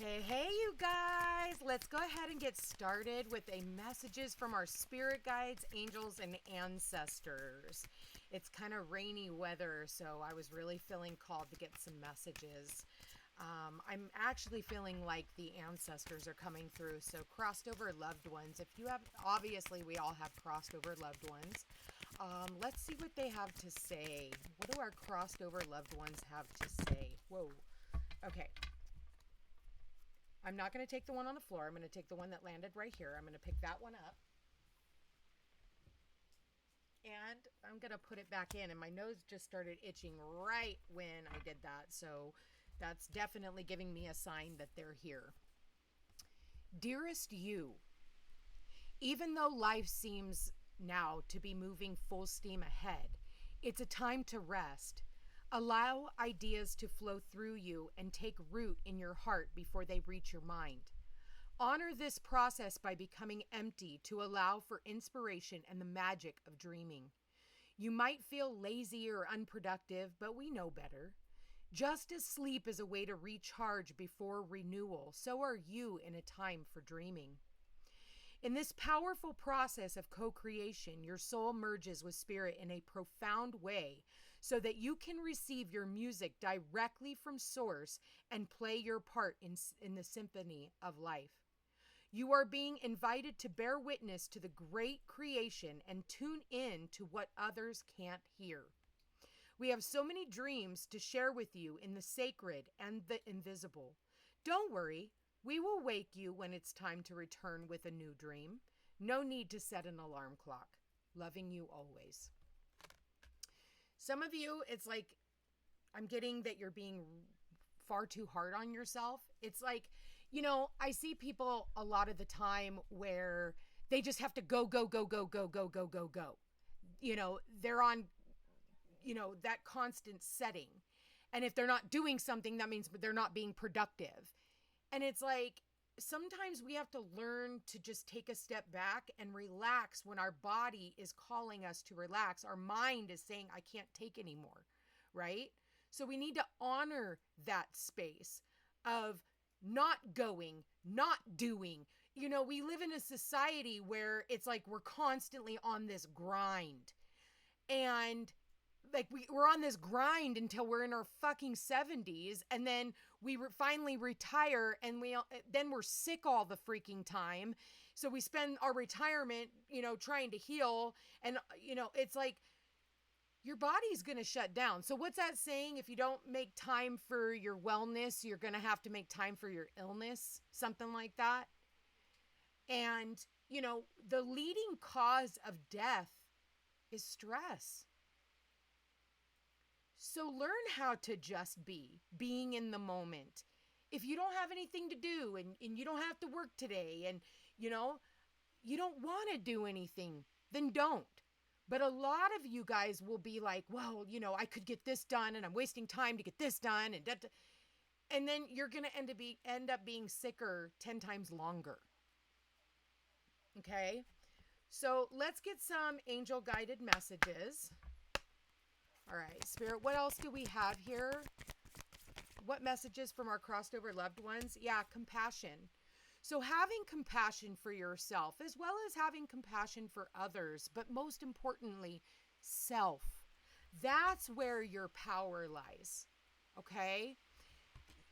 Hey, you guys, let's go ahead and get started with a messages from our spirit guides, angels, and ancestors. It's kind of rainy weather, so I was really feeling called to get some messages. I'm actually feeling like the ancestors are coming through. So crossed over loved ones. If you have, obviously we all have crossed over loved ones. Let's see what they have to say. What do our crossed over loved ones have to say? Whoa. Okay. I'm not going to take the one on the floor. I'm going to take the one that landed right here. I'm going to pick that one up. And I'm going to put it back in. And my nose just started itching right when I did that. So that's definitely giving me a sign that they're here. Dearest you, even though life seems now to be moving full steam ahead, it's a time to rest. Allow ideas to flow through you and take root in your heart before they reach your mind. Honor this process by becoming empty to allow for inspiration and the magic of dreaming. You might feel lazy or unproductive, but we know better. Just as sleep is a way to recharge before renewal, so are you in a time for dreaming. In this powerful process of co-creation, your soul merges with spirit in a profound way so that you can receive your music directly from source and play your part in the symphony of life. You are being invited to bear witness to the great creation and tune in to what others can't hear. We have so many dreams to share with you in the sacred and the invisible. Don't worry. We will wake you when it's time to return with a new dream. No need to set an alarm clock. Loving you always. Some of you, it's like, I'm getting that you're being far too hard on yourself. It's like, I see people a lot of the time where they just have to go, go, go, go, go, go, go, go, go. They're on, that constant setting. And if they're not doing something, that means they're not being productive. And it's like, sometimes we have to learn to just take a step back and relax when our body is calling us to relax. Our mind is saying, I can't take anymore, right? So we need to honor that space of not going, not doing. We live in a society where it's like we're constantly on this grind. And like we're on this grind until we're in our fucking 70s, and then we finally retire, and then we're sick all the freaking time. So we spend our retirement, trying to heal, and it's like your body's going to shut down. So what's that saying? If you don't make time for your wellness, you're going to have to make time for your illness, something like that. And the leading cause of death is stress. So learn how to just being in the moment. If you don't have anything to do and you don't have to work today and, you don't want to do anything, then don't. But a lot of you guys will be like, well, I could get this done and I'm wasting time to get this done. And then you're going to end up being sicker 10 times longer. Okay. So let's get some angel guided messages. All right, Spirit, what else do we have here? What messages from our crossed over loved ones? Yeah, compassion. So having compassion for yourself as well as having compassion for others, but most importantly, self. That's where your power lies, okay?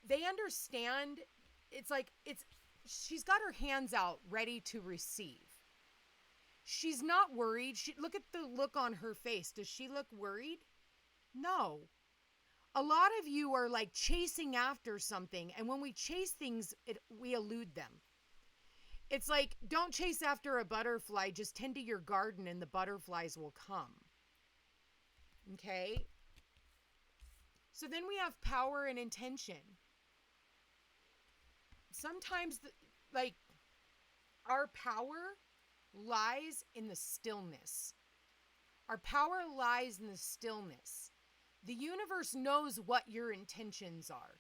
They understand, she's got her hands out ready to receive. She's not worried. Look at the look on her face. Does she look worried? No. A lot of you are like chasing after something, and when we chase things, we elude them. It's like, don't chase after a butterfly, just tend to your garden and the butterflies will come. Okay? So then we have power and intention. Sometimes, our power lies in the stillness. Our power lies in the stillness. The universe knows what your intentions are.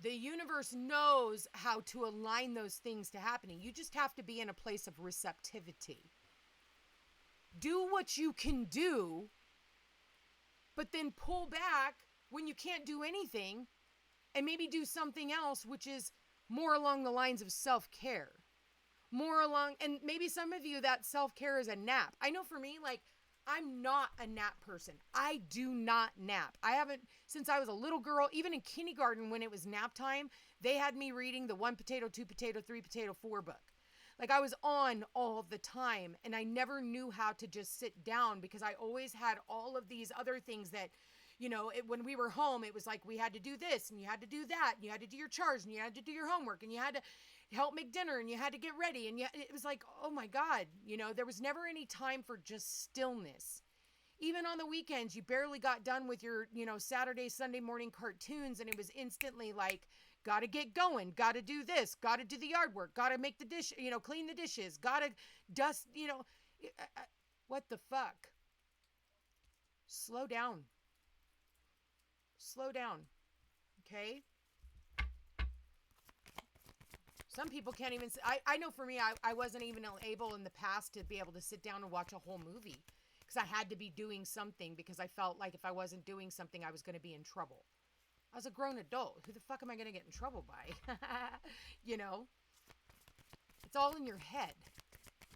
The universe knows how to align those things to happening. You just have to be in a place of receptivity. Do what you can do, but then pull back when you can't do anything and maybe do something else, which is more along the lines of self-care. More along, and maybe some of you, that self-care is a nap. I know for me, like, I'm not a nap person. I do not nap. I haven't, since I was a little girl, even in kindergarten when it was nap time, they had me reading the 1 potato, 2 potato, 3 potato, 4 book. Like, I was on all the time, and I never knew how to just sit down because I always had all of these other things that, when we were home, it was like we had to do this and you had to do that and you had to do your chores and you had to do your homework and you had to help make dinner and you had to get ready. And it was like, oh my God, there was never any time for just stillness. Even on the weekends, you barely got done with your, Saturday, Sunday morning cartoons, and it was instantly like, got to get going, got to do this, got to do the yard work, got to make the dish, clean the dishes, got to dust, what the fuck? Slow down. Slow down. Okay? Some people can't even, I know for me, I wasn't even able in the past to be able to sit down and watch a whole movie because I had to be doing something because I felt like if I wasn't doing something, I was going to be in trouble. I was a grown adult. Who the fuck am I going to get in trouble by? It's all in your head.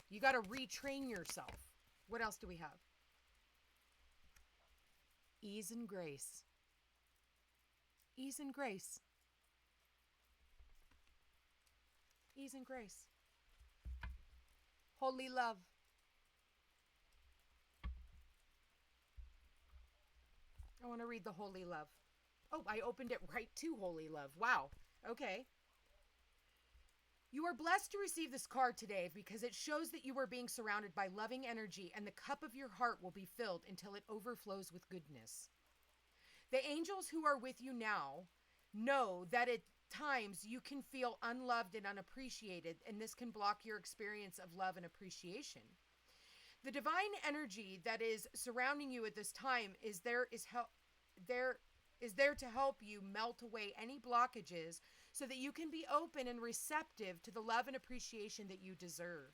You got to retrain yourself. What else do we have? Ease and grace. Ease and grace. Ease and grace. Holy love. I want to read the holy love. Oh, I opened it right to holy love. Wow. Okay. You are blessed to receive this card today because it shows that you are being surrounded by loving energy and the cup of your heart will be filled until it overflows with goodness. The angels who are with you now know that at times you can feel unloved and unappreciated, and this can block your experience of love and appreciation. The divine energy that is surrounding you at this time is there to help you melt away any blockages so that you can be open and receptive to the love and appreciation that you deserve.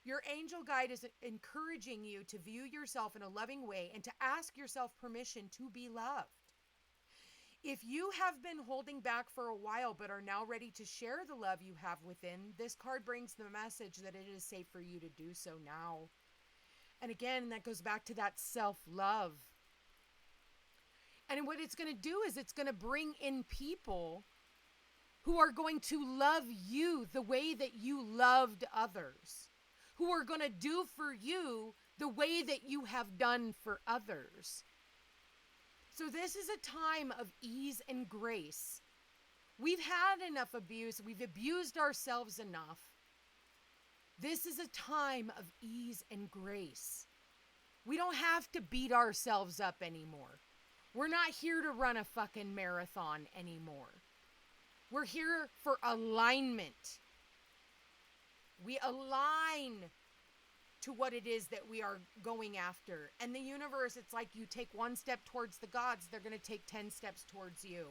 Your angel guide is encouraging you to view yourself in a loving way and to ask yourself permission to be loved. If you have been holding back for a while but are now ready to share the love you have within, this card brings the message that it is safe for you to do so now. And again, that goes back to that self-love. And what it's going to do is it's going to bring in people who are going to love you the way that you loved others, who are going to do for you the way that you have done for others. So this is a time of ease and grace. We've had enough abuse. We've abused ourselves enough. This is a time of ease and grace. We don't have to beat ourselves up anymore. We're not here to run a fucking marathon anymore. We're here for alignment. We align to what it is that we are going after. And the universe, it's like you take one step towards the gods, they're going to take 10 steps towards you.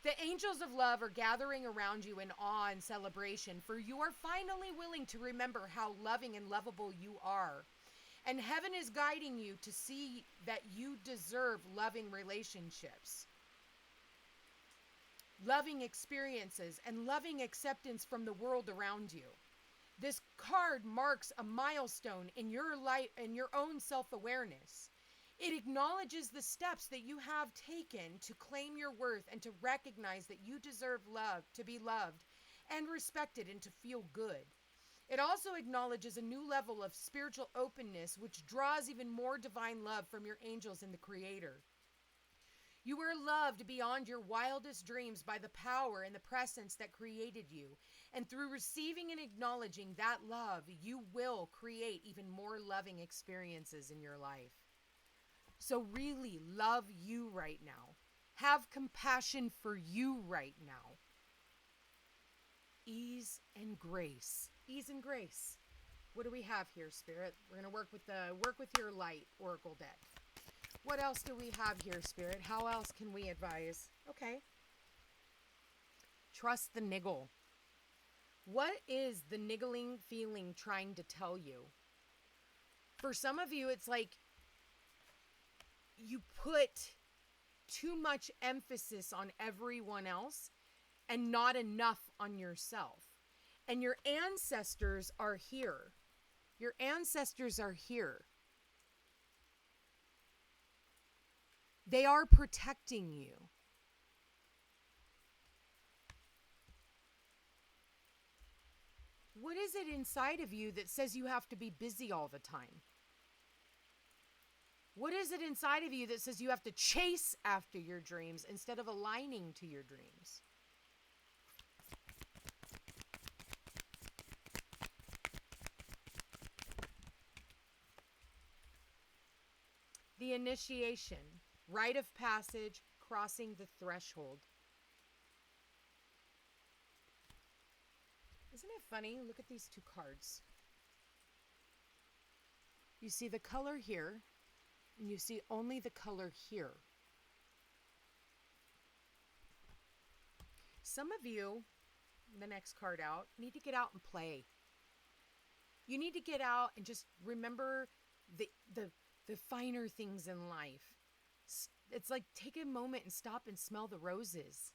The angels of love are gathering around you in awe and celebration, for you are finally willing to remember how loving and lovable you are. And heaven is guiding you to see that you deserve loving relationships, loving experiences, and loving acceptance from the world around you. This card marks a milestone in your life and your own self-awareness. It acknowledges the steps that you have taken to claim your worth and to recognize that you deserve love, to be loved and respected, and to feel good. It also acknowledges a new level of spiritual openness, which draws even more divine love from your angels and the Creator. You are loved beyond your wildest dreams by the power and the presence that created you. And through receiving and acknowledging that love, you will create even more loving experiences in your life. So really love you right now. Have compassion for you right now. Ease and grace. Ease and grace. What do we have here, Spirit? We're going to work with your light oracle deck. What else do we have here, Spirit? How else can we advise? Okay. Trust the niggle. What is the niggling feeling trying to tell you? For some of you, it's like you put too much emphasis on everyone else and not enough on yourself. And your ancestors are here. Your ancestors are here. They are protecting you. What is it inside of you that says you have to be busy all the time? What is it inside of you that says you have to chase after your dreams instead of aligning to your dreams? The initiation, rite of passage, crossing the threshold. Isn't it funny? Look at these two cards. You see the color here, and you see only the color here. Some of you, the next card out, need to get out and play. You need to get out and just remember the finer things in life. It's like take a moment and stop and smell the roses.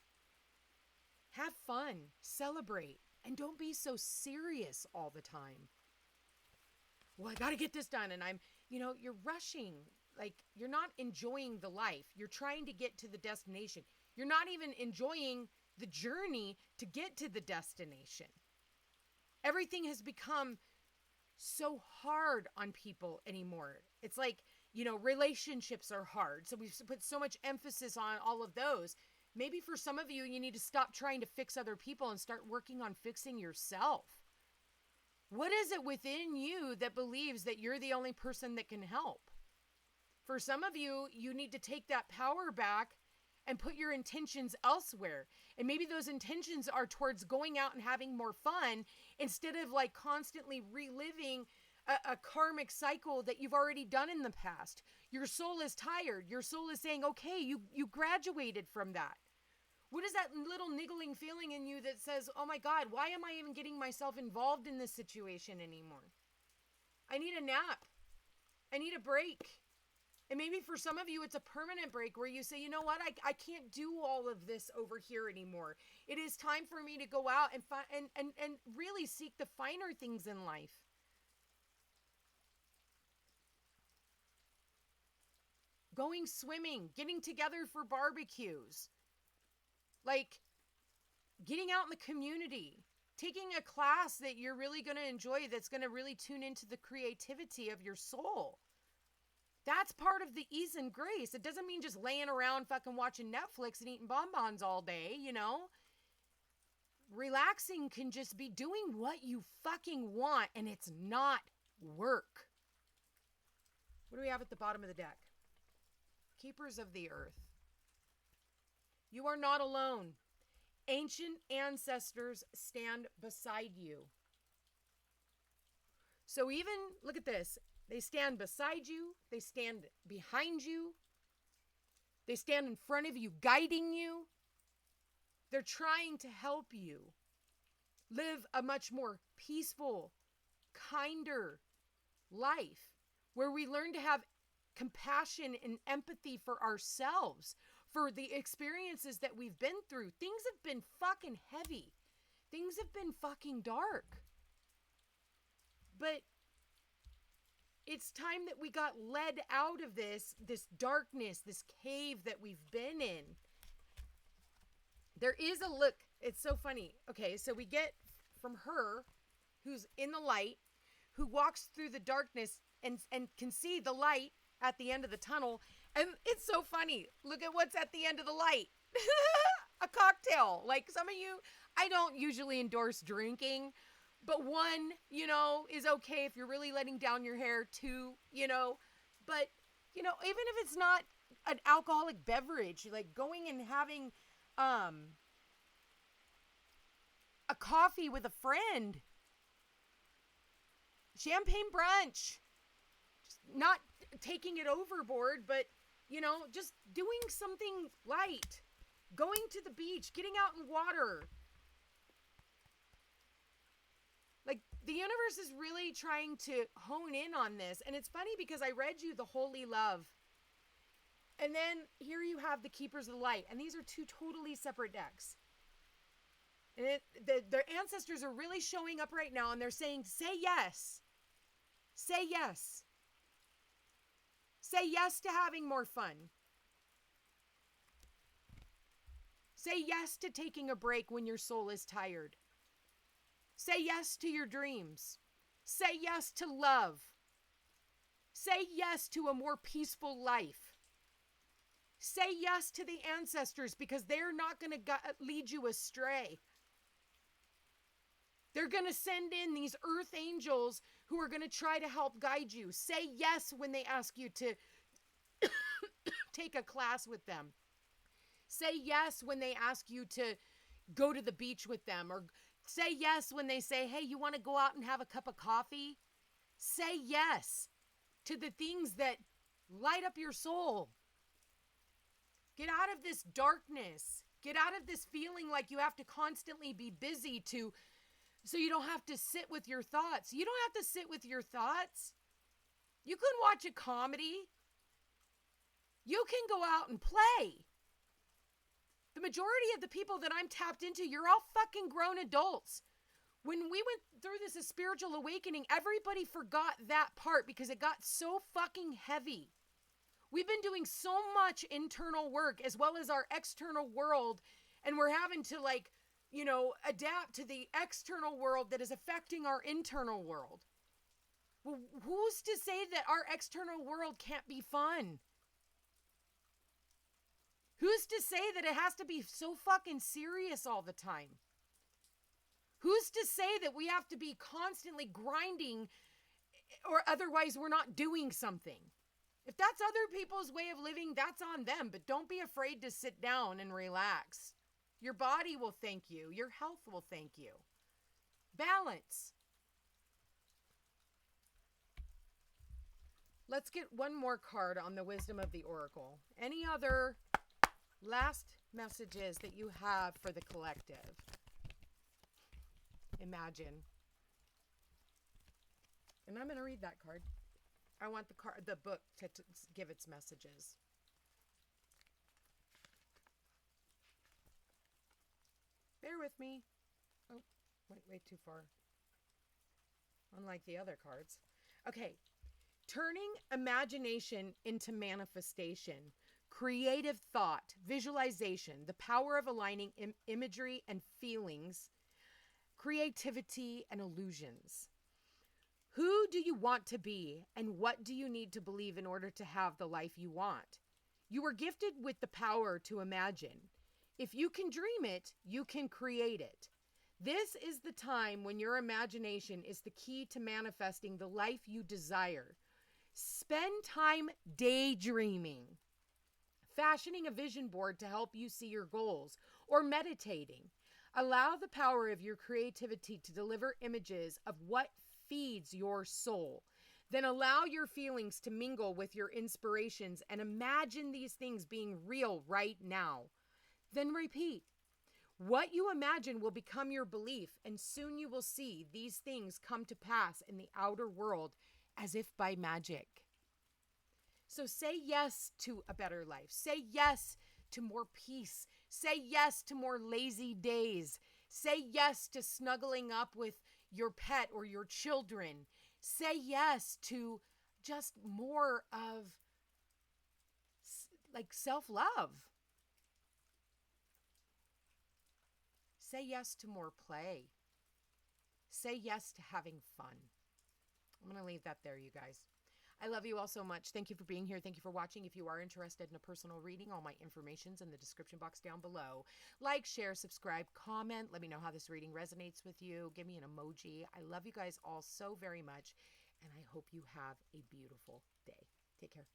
Have fun, celebrate, and don't be so serious all the time. Well, I got to get this done, and you're rushing. Like, you're not enjoying the life. You're trying to get to the destination. You're not even enjoying the journey to get to the destination. Everything has become so hard on people anymore. It's like, relationships are hard. So we've put so much emphasis on all of those. Maybe for some of you, you need to stop trying to fix other people and start working on fixing yourself. What is it within you that believes that you're the only person that can help? For some of you, you need to take that power back and put your intentions elsewhere. And maybe those intentions are towards going out and having more fun instead of like constantly reliving a karmic cycle that you've already done in the past. Your soul is tired. Your soul is saying, okay, you graduated from that. What is that little niggling feeling in you that says, oh my God, why am I even getting myself involved in this situation anymore? I need a nap. I need a break. And maybe for some of you, it's a permanent break where you say, you know what, I can't do all of this over here anymore. It is time for me to go out and really seek the finer things in life. Going swimming, getting together for barbecues, like getting out in the community, taking a class that you're really going to enjoy, that's going to really tune into the creativity of your soul. That's part of the ease and grace. It doesn't mean just laying around fucking watching Netflix and eating bonbons all day, Relaxing can just be doing what you fucking want, and it's not work. What do we have at the bottom of the deck? Keepers of the earth. You are not alone. Ancient ancestors stand beside you. So even, look at this. They stand beside you. They stand behind you. They stand in front of you, guiding you. They're trying to help you live a much more peaceful, kinder life where we learn to have compassion and empathy for ourselves, for the experiences that we've been through. Things have been fucking heavy. Things have been fucking dark. But it's time that we got led out of this darkness, this cave that we've been in. There is a look. It's so funny. Okay, so we get from her, who's in the light, who walks through the darkness and can see the light at the end of the tunnel. And it's so funny. Look at what's at the end of the light. A cocktail. Like some of you, I don't usually endorse drinking, but one, is okay if you're really letting down your hair. Two, but, even if it's not an alcoholic beverage, like going and having a coffee with a friend, champagne brunch, just not taking it overboard, but, just doing something light, going to the beach, getting out in water. Like, the universe is really trying to hone in on this. And it's funny because I read you the Holy Love. And then here you have the Keepers of the Light. And these are two totally separate decks. And their ancestors are really showing up right now, and they're saying, say yes. Say yes. Say yes to having more fun. Say yes to taking a break when your soul is tired. Say yes to your dreams. Say yes to love. Say yes to a more peaceful life. Say yes to the ancestors, because they're not going to lead you astray. They're going to send in these earth angels who are going to try to help guide you. Say yes when they ask you to take a class with them. Say yes when they ask you to go to the beach with them. Or say yes when they say, hey, you want to go out and have a cup of coffee? Say yes to the things that light up your soul. Get out of this darkness. Get out of this feeling like you have to constantly be busy so you don't have to sit with your thoughts. You don't have to sit with your thoughts. You can watch a comedy. You can go out and play. The majority of the people that I'm tapped into, you're all fucking grown adults. When we went through this spiritual awakening, everybody forgot that part because it got so fucking heavy. We've been doing so much internal work as well as our external world, and we're having to adapt to the external world that is affecting our internal world. Well, who's to say that our external world can't be fun? Who's to say that it has to be so fucking serious all the time? Who's to say that we have to be constantly grinding, or otherwise we're not doing something? If that's other people's way of living, that's on them. But don't be afraid to sit down and relax. Your body will thank you. Your health will thank you. Balance. Let's get one more card on the wisdom of the oracle. Any other last messages that you have for the collective? Imagine. And I'm going to read that card. I want the book to give its messages. Bear with me. Oh, went way too far. Unlike the other cards. Okay. Turning imagination into manifestation. Creative thought, visualization, the power of aligning imagery and feelings, creativity and illusions. Who do you want to be, and what do you need to believe in order to have the life you want? You are gifted with the power to imagine. If you can dream it, you can create it. This is the time when your imagination is the key to manifesting the life you desire. Spend time daydreaming, fashioning a vision board to help you see your goals, or meditating. Allow the power of your creativity to deliver images of what feeds your soul. Then allow your feelings to mingle with your inspirations and imagine these things being real right now. Then repeat. What you imagine will become your belief, and soon you will see these things come to pass in the outer world as if by magic. So say yes to a better life. Say yes to more peace. Say yes to more lazy days. Say yes to snuggling up with your pet or your children. Say yes to just more of self-love. Say yes to more play. Say yes to having fun. I'm going to leave that there, you guys. I love you all so much. Thank you for being here. Thank you for watching. If you are interested in a personal reading, all my information's in the description box down below. Like, share, subscribe, comment. Let me know how this reading resonates with you. Give me an emoji. I love you guys all so very much, and I hope you have a beautiful day. Take care.